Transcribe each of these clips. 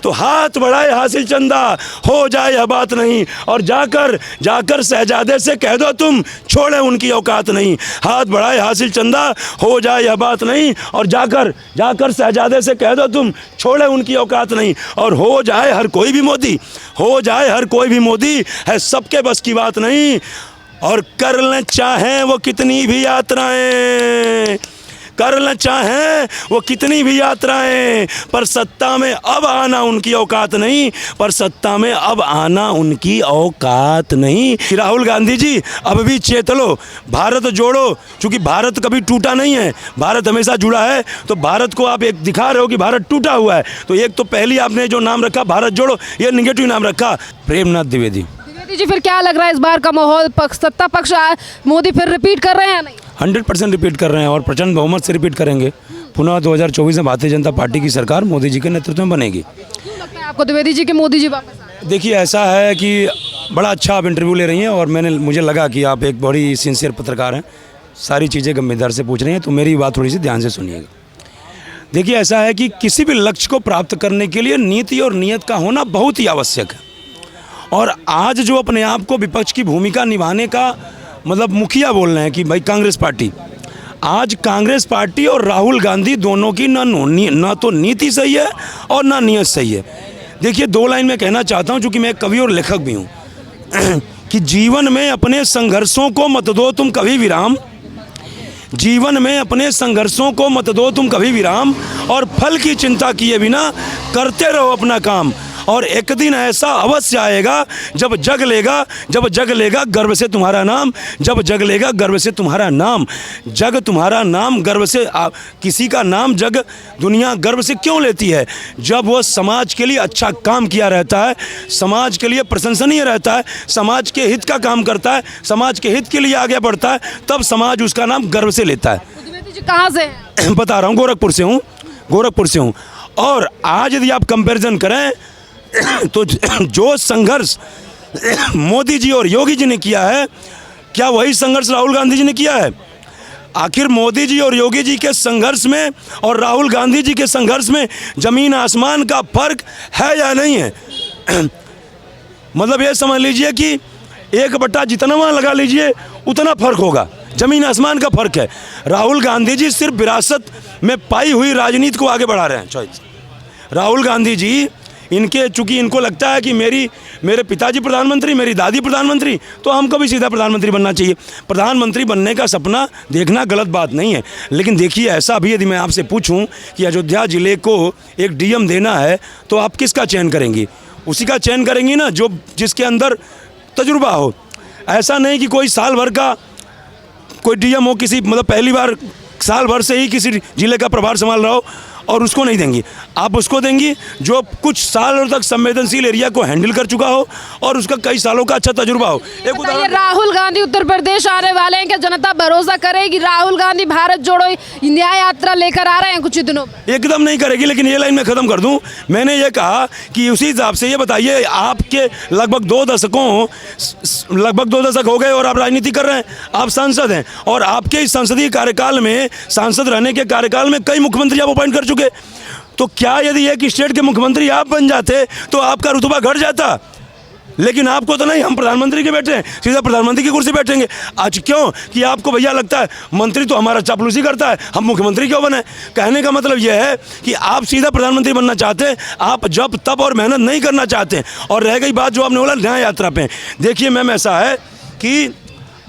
तो हाथ बढ़ाए हासिल चंदा, हो जाए यह बात नहीं। और जाकर जाकर शहजादे से कह दो तुम, छोड़े उनकी औकात नहीं। हाथ बढ़ाए हासिल चंदा, हो जाए यह बात नहीं। और जाकर जाकर शहजादे से कह दो तुम, छोड़े उनकी औकात नहीं। और हो जाए हर कोई भी मोदी, हो जाए हर कोई भी मोदी, है सबके बस की बात नहीं। और कर लें चाहें वो कितनी भी यात्राएं, कर लें चाहें वो कितनी भी यात्राएं, पर सत्ता में अब आना उनकी औकात नहीं, पर सत्ता में अब आना उनकी औकात नहीं। राहुल गांधी जी अब भी चेत लो, भारत जोड़ो। क्योंकि भारत कभी टूटा नहीं है, भारत हमेशा जुड़ा है। तो भारत को आप एक दिखा रहे हो कि भारत टूटा हुआ है। तो एक तो पहली आपने जो नाम रखा भारत जोड़ो, ये निगेटिव नाम रखा। प्रेमनाथ द्विवेदी जी, फिर क्या लग रहा है इस बार का माहौल, सत्ता पक्ष मोदी फिर रिपीट कर रहे हैं या नहीं? 100% रिपीट कर रहे हैं और प्रचंड बहुमत से रिपीट करेंगे। पुनः 2024 में भारतीय जनता पार्टी की सरकार मोदी जी के नेतृत्व में बनेगी। क्यों लगता है आपको द्विवेदी जी के मोदी जी वापस आए? देखिए, ऐसा है कि बड़ा अच्छा आप इंटरव्यू ले रही हैं और मुझे लगा कि आप एक बड़ी सिंसियर पत्रकार हैं, सारी चीज़ें गंभीरता से पूछ रही हैं, तो मेरी बात थोड़ी सी ध्यान से सुनिएगा। देखिए, ऐसा है कि किसी भी लक्ष्य को प्राप्त करने के लिए नीति और नियत का होना बहुत ही आवश्यक है। और आज जो अपने आप को विपक्ष की भूमिका निभाने का मतलब मुखिया बोल रहे हैं कि भाई कांग्रेस पार्टी, आज कांग्रेस पार्टी और राहुल गांधी दोनों की ना तो नीति सही है और ना नियत सही है। देखिए, 2 लाइन में कहना चाहता हूं, चूँकि मैं कवि और लेखक भी हूं, कि जीवन में अपने संघर्षों को मत दो तुम कभी विराम, जीवन में अपने संघर्षों को मत दो तुम कभी विराम, और फल की चिंता किए बिना करते रहो अपना काम। और एक दिन ऐसा अवश्य आएगा जब जग लेगा गर्व से तुम्हारा नाम, जब जग लेगा गर्व से तुम्हारा नाम। जग तुम्हारा नाम गर्व से, किसी का नाम जग दुनिया गर्व से क्यों लेती है? जब वो समाज के लिए अच्छा काम किया रहता है, समाज के लिए प्रशंसनीय रहता है, समाज के हित का काम करता है, समाज के हित के लिए आगे बढ़ता है, तब समाज उसका नाम गर्व से लेता है। द्विवेदी जी कहाँ से हैं? बता रहा हूँ, गोरखपुर से हूँ। और आज यदि आप कंपैरिजन करें तो जो संघर्ष मोदी जी और योगी जी ने किया है, क्या वही संघर्ष राहुल गांधी जी ने किया है? आखिर मोदी जी और योगी जी के संघर्ष में और राहुल गांधी जी के संघर्ष में जमीन आसमान का फर्क है या नहीं है? मतलब ये समझ लीजिए कि 1/, जितना वहाँ लगा लीजिए उतना फर्क होगा, जमीन आसमान का फर्क है। राहुल गांधी जी सिर्फ विरासत में पाई हुई राजनीति को आगे बढ़ा रहे हैं। राहुल गांधी जी, चूँकि इनको लगता है कि मेरे पिताजी प्रधानमंत्री, मेरी दादी प्रधानमंत्री, तो हमको भी सीधा प्रधानमंत्री बनना चाहिए। प्रधानमंत्री बनने का सपना देखना गलत बात नहीं है, लेकिन देखिए, ऐसा भी यदि मैं आपसे पूछूं कि अयोध्या ज़िले को एक डीएम देना है, तो आप किसका चयन करेंगी? उसी का चयन करेंगी ना जो जिसके अंदर तजुर्बा हो। ऐसा नहीं कि कोई साल भर का कोई डीएम हो, किसी मतलब पहली बार साल भर से ही किसी ज़िले का प्रभार संभाल रहा हो, और उसको नहीं देंगी। आप उसको देंगी जो कुछ सालों तक संवेदनशील एरिया को हैंडल कर चुका हो और उसका कई सालों का अच्छा तजुर्बा हो। एक उदाहरण, राहुल गांधी उत्तर प्रदेश आने वाले हैं, क्या जनता भरोसा करेगी? राहुल गांधी भारत जोड़ो न्याय यात्रा लेकर आ रहे हैं कुछ ही दिनों में। एकदम नहीं करेगी, लेकिन ये लाइन में ख़त्म कर दूं। मैंने ये कहा कि उसी हिसाब से ये बताइए, आपके लगभग 2 दशक हो गए और आप राजनीति कर रहे हैं, आप सांसद हैं, और आपके इस संसदीय कार्यकाल में, सांसद रहने के कार्यकाल में कई मुख्यमंत्री आप अपॉइंट कर चुके। तो क्या यदि एक स्टेट के मुख्यमंत्री आप बन जाते तो आपका रुतबा घट जाता? लेकिन आपको तो नहीं, हम प्रधानमंत्री के बैठे हैं, सीधा प्रधानमंत्री की कुर्सी बैठेंगे। आज क्यों? कि आपको भैया लगता है मंत्री तो हमारा चापलूसी करता है, हम मुख्यमंत्री क्यों बने? कहने का मतलब यह है कि आप सीधा प्रधानमंत्री बनना चाहते हैं, आप जब तब और मेहनत नहीं करना चाहते। और रह गई बात जो आपने बोला न्याय यात्रा पे, देखिए मैम, ऐसा है कि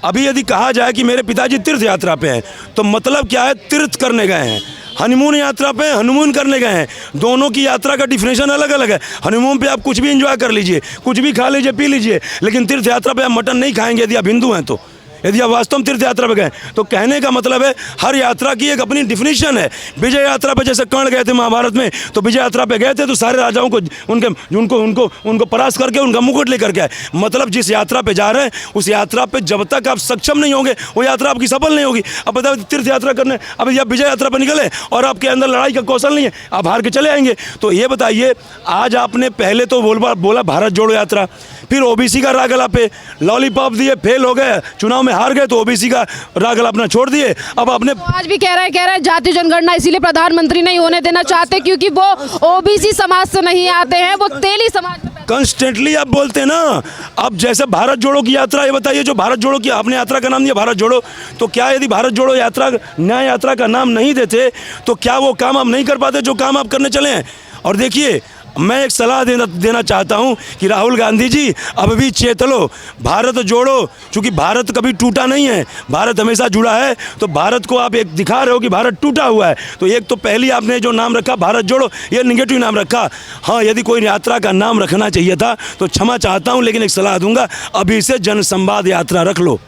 अभी यदि कहा जाए कि मेरे पिताजी तीर्थ यात्रा पे हैं, तो मतलब क्या है? तीर्थ करने गए हैं। हनीमून यात्रा पे हनीमून करने गए हैं। दोनों की यात्रा का डिफिनेशन अलग अलग है। हनीमून पे आप कुछ भी एंजॉय कर लीजिए, कुछ भी खा लीजिए, पी लीजिए, लेकिन तीर्थ यात्रा पे आप मटन नहीं खाएंगे यदि आप हिंदू हैं तो। यदि आप वास्तव में तीर्थ यात्रा पे गए, तो कहने का मतलब है हर यात्रा की एक अपनी डिफिनीशन है। विजय यात्रा पे जैसे कर्ण गए थे महाभारत में, तो विजय यात्रा पे गए थे तो सारे राजाओं को उनको परास्त करके उनका मुकुट लेकर के आए। मतलब जिस यात्रा पे जा रहे हैं, उस यात्रा पे जब तक आप सक्षम नहीं होंगे, वो यात्रा आपकी सफल नहीं होगी। अब बताओ, तीर्थ यात्रा करने, अब यदि आप विजय यात्रा पर निकले और आपके अंदर लड़ाई का कौशल नहीं है, आप हार के चले आएंगे। तो ये बताइए, आज आपने पहले तो बोला भारत जोड़ो यात्रा, फिर ओबीसी का रागला पे लॉलीपॉप दिए, फेल हो गए, चुनाव में में हार गए तो ओबीसी का रागल अपना छोड़ दिए। अब अपने तो आज भी कह रहे हैं जाति जनगणना इसीलिए प्रधानमंत्री नहीं होने देना चाहते क्योंकि वो ओबीसी समाज से नहीं आते हैं, वो तेली समाज में कंस्टेंटली आप बोलते हैं ना। अब जैसे भारत जोड़ो की यात्रा, ये बताइए, जो भारत जोड़ो की आपने यात्रा का नाम दिया भारत जोड़ो, तो क्या यदि भारत जोड़ो यात्रा न्याय यात्रा का नाम नहीं देते तो क्या वो काम आप नहीं कर पाते जो काम आप करने चले हैं? और देखिए, मैं एक सलाह देना चाहता हूं कि राहुल गांधी जी अब भी चेत लो, भारत जोड़ो, क्योंकि भारत कभी टूटा नहीं है, भारत हमेशा जुड़ा है। तो भारत को आप एक दिखा रहे हो कि भारत टूटा हुआ है। तो एक तो पहली आपने जो नाम रखा भारत जोड़ो, ये निगेटिव नाम रखा। हाँ, यदि कोई यात्रा का नाम रखना चाहिए था तो क्षमा चाहता हूँ, लेकिन एक सलाह दूंगा, अभी से जन संवाद यात्रा रख लो।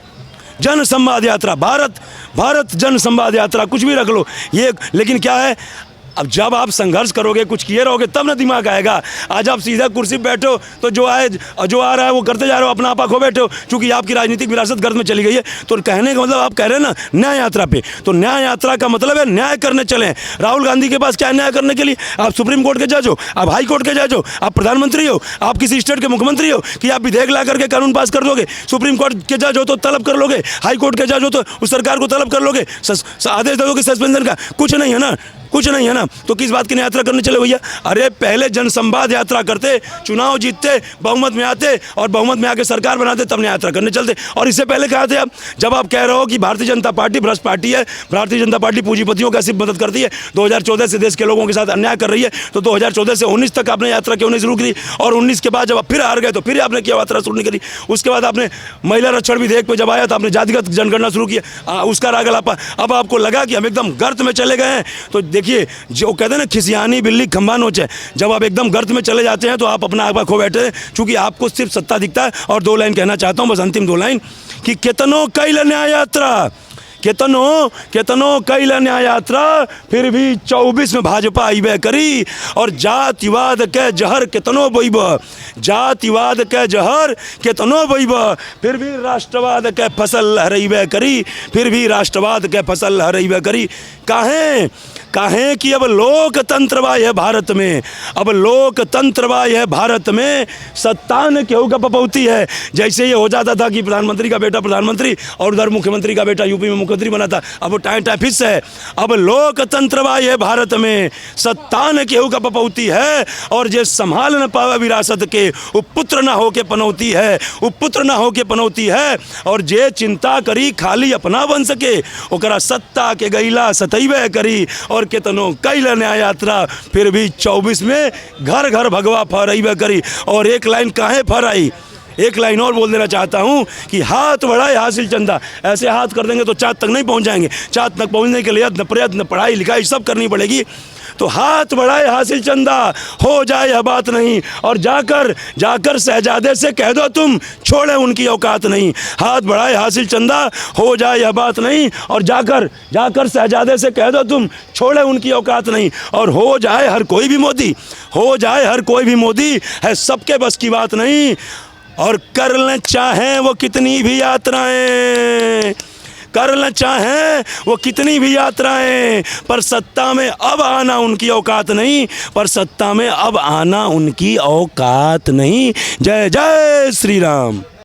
जन संवाद यात्रा, भारत जन संवाद यात्रा, कुछ भी रख लो ये। लेकिन क्या है, अब जब आप संघर्ष करोगे, कुछ किए रहोगे, तब ना दिमाग आएगा। आज आप सीधा कुर्सी पे बैठो तो जो आ रहा है वो करते जा रहे हो, अपना आपा खो बैठे हो, क्योंकि आपकी राजनीतिक विरासत गर्द में चली गई है। तो कहने का मतलब आप कह रहे हैं ना न्याय यात्रा पे, तो न्याय यात्रा का मतलब है न्याय करने चले। राहुल गांधी के पास क्या है न्याय करने के लिए? आप सुप्रीम कोर्ट के जज हो, आप हाई कोर्ट के जज हो, आप प्रधानमंत्री हो, आप किसी स्टेट के मुख्यमंत्री हो कि आप विधेयक ला करके कानून पास कर दोगे? सुप्रीम कोर्ट के जज हो तो तलब कर लोगे, हाई कोर्ट के जज हो तो उस सरकार को तलब कर लोगे, आदेश दे दोगे सस्पेंशन का? कुछ नहीं है ना, कुछ नहीं है ना। तो किस बात की यात्रा करने चले भैया? अरे पहले जनसंवाद यात्रा करते, चुनाव जीतते, बहुमत में आते और बहुमत में आके सरकार बनाते, तब यात्रा करने चलते। और इससे पहले कहा थे आप, जब आप कह रहे हो कि भारतीय जनता पार्टी भ्रष्ट पार्टी है, भारतीय जनता पार्टी पूंजीपतियों का सिर्फ मदद करती है, 2014 से देश के लोगों के साथ अन्याय कर रही है, तो 2014 से 19 तक आपने यात्रा क्यों नहीं शुरू की? और 19 के बाद जब आप फिर हार गए तो फिर आपने क्यों यात्रा शुरू नहीं करी? उसके बाद आपने महिला आरक्षण विधेयक पर जब आया तो आपने जातिगत जनगणना शुरू किया, उसका रागल आपा। अब आपको लगा कि हम एकदम गर्त में चले गए हैं। तो देखिए, जो कहते हैं ना खिसियानी बिल्ली खंबा नोचे, जब आप एकदम गर्त में चले जाते हैं तो आप अपना आपा खो बैठे हैं, क्योंकि आपको सिर्फ सत्ता दिखता है। और 2 लाइन कहना चाहता हूं, बस अंतिम 2 लाइन, कि केतनो कैल न्याय यात्रा, केतनो कैल न्याय यात्रा, फिर भी 24 में भाजपा आईबे करी। और जातिवाद के जहर केतनो बोइब, जातिवाद के जहर केतनो बोइब, फिर भी राष्ट्रवाद के फसल लहराइबे करी, फिर भी राष्ट्रवाद के फसल लहराइबे करी। काहे कि अब लोकतंत्र बा है भारत में, अब लोकतंत्र बा है भारत में, सत्ता ने केहू का पपौती है। जैसे ये हो जाता था कि प्रधानमंत्री का बेटा प्रधानमंत्री और उधर मुख्यमंत्री का बेटा यूपी में मुख्यमंत्री बना था, अब वो टाइम फिक्स है। अब लोकतंत्र बा है भारत में, सत्ता ने केहू का पपौती है, और जे संभाल न पावे विरासत के, वो पुत्र न हो के पनौती है, वो पुत्र न हो के पनौती है। और जे चिंता करी खाली अपना बन सके, ओकरा सत्ता के गैला सतैबे करी। और केतनो कैल न्याय यात्रा, फिर भी 24 में घर घर भगवा फहराइबे करी। और एक लाइन काहे फहराई, एक लाइन और बोल देना चाहता हूं कि हाथ बढ़ाए हासिल चंदा। ऐसे हाथ कर देंगे तो चाँद तक नहीं पहुंच जाएंगे। चाँद तक पहुंचने के लिए प्रयत्न, पढ़ाई लिखाई सब करनी पड़ेगी। तो हाथ बढ़ाए हासिल चंदा, हो जाए यह बात नहीं। और जाकर शहजादे से कह दो तुम, छोड़े उनकी औकात नहीं। हाथ बढ़ाए हासिल चंदा, हो जाए यह बात नहीं। और जाकर शहजादे से कह दो तुम, छोड़े उनकी औकात नहीं। और हो जाए हर कोई भी मोदी, हो जाए हर कोई भी मोदी, है सबके बस की बात नहीं। और कर लें चाहें वो कितनी भी यात्राएं, कर लें चाहें वो कितनी भी यात्राएं, पर सत्ता में अब आना उनकी औकात नहीं, पर सत्ता में अब आना उनकी औकात नहीं। जय जय श्री राम।